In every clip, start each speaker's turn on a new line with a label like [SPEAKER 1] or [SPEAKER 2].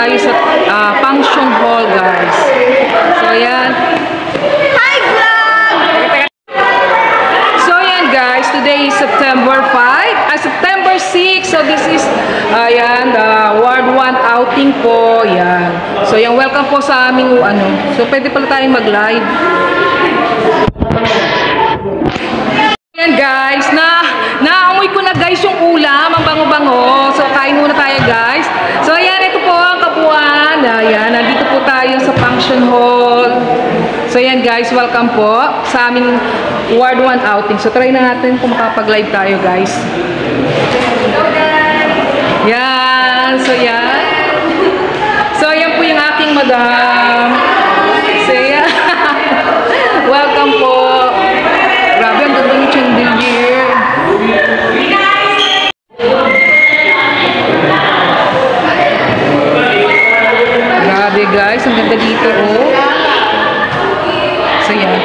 [SPEAKER 1] tayo sa function hall, guys. So, ayan. Hi, vlog! So, ayan, guys. Today is September 5. September 6. So, this is, ayan, the Ward 1 outing po. Ayan. So, ayan, welcome po sa aming, So, pwede pala tayong mag-live. Ayan, guys. Naamoy ko na, guys, yung ulam. Ang bango-bango. So, kain muna tayo, guys. So, ayan, ito po ang kabuuan. Ayan, nandito po tayo sa function hall. So, ayan, guys, welcome po sa aming Ward 1 outing. So, try na natin kung makapag-live tayo, guys. Hello, guys. Yan. So, yan. So, ayan po yung aking madam. So, ayan. Welcome po. Grabe, ang ganda ng chandelier. Grabe, guys. Ang ganda dito, oh. So, yan.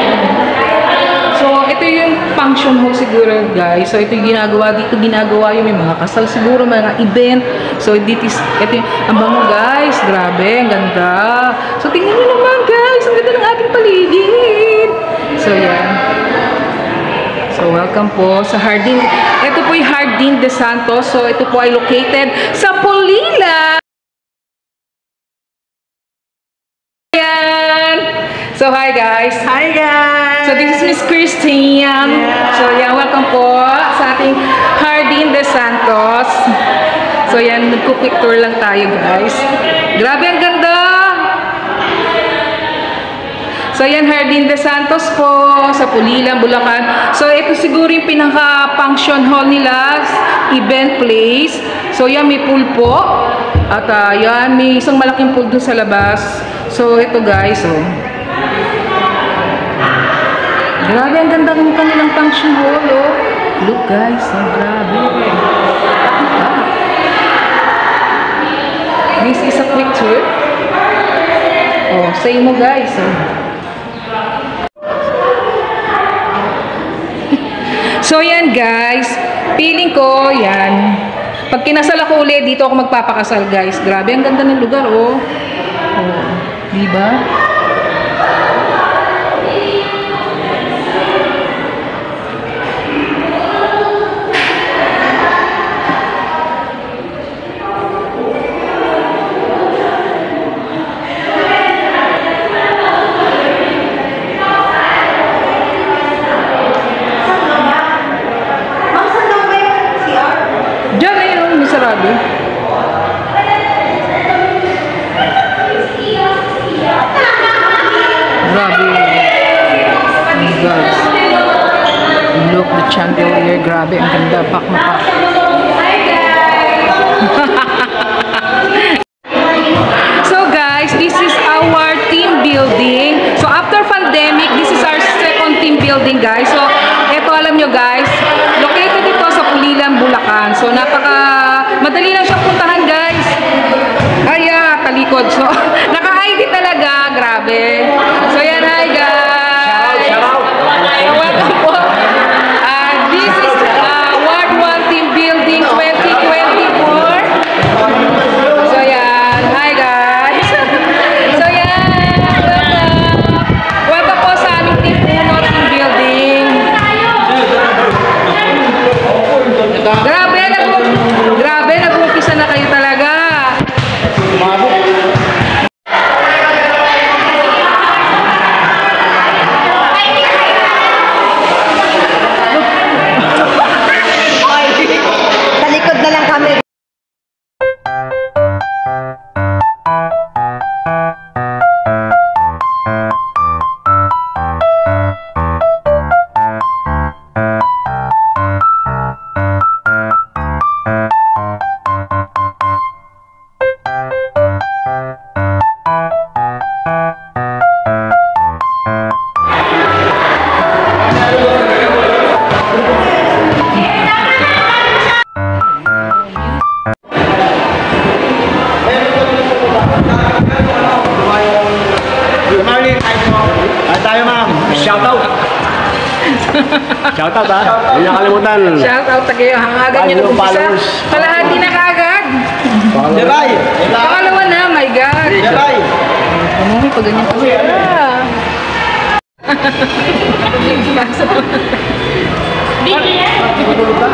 [SPEAKER 1] So, ito yung function hall siguro, guys. So, ito yung ginagawa dito. Ginagawa yung may mga kasal siguro, mga event. So, ito yung, ang bango, guys. Grabe, ang ganda. So, tingnan nyo naman, guys. Ang ganda ng ating paligid. So, yan. So, welcome po sa Jardin. Ito po yung Jardin de Santos. So, ito po ay located sa Polilla. So, hi guys.
[SPEAKER 2] Hi guys.
[SPEAKER 1] So, this is Miss Christine. Yeah. So, yan, welcome po sa ating Jardin de Santos. So, yan, nagko-quick tour lang tayo, guys. Grabe, ang ganda. So, yan, Jardin de Santos po sa Pulilan, Bulacan. So, ito siguro yung pinaka-function hall nila, event place. So, yan, may pool po. At, yan, may isang malaking pool dun sa labas. So, ito guys, oh. Grabe, ang ganda ng kanilang function hall, oh. Look guys, oh, grabe. This is a quick tour. Oh, say mo guys, oh. So, yan guys. Feeling ko, yan. Pag kinasal ako ulit, dito ako magpapakasal guys. Grabe, ang ganda ng lugar, oh. Oh, diba? Grabe. Guys. Look, the chandelier. Grabe, ang ganda. Pak na pak. Hi guys! So guys, this is our team building. So after pandemic, this is our second team building guys. So ito alam nyo guys, located ito sa Pulilan, Bulacan. So madali lang siyang puntahan guys. Ay, talikod. So naka-ID talaga. Grabe. So yan, hi guys. Shout out. So welcome po. This is Ward 1 Team Building 2024. So yan, hi guys. So yan, welcome. Welcome po sa aming Team Uno Team Building. Grabe, nag-umpisa na kayo talaga.
[SPEAKER 2] Talikod na lang kami.
[SPEAKER 3] Shoutout ha. Hindi nakalimutan.
[SPEAKER 1] Shoutout tagay. Hangagan nyo na kung isa. Kalahati na kaagad.
[SPEAKER 3] Bye.
[SPEAKER 1] Pangalawa na, my God. Shot. Ano, pag ganyan pa siya. Bigyan.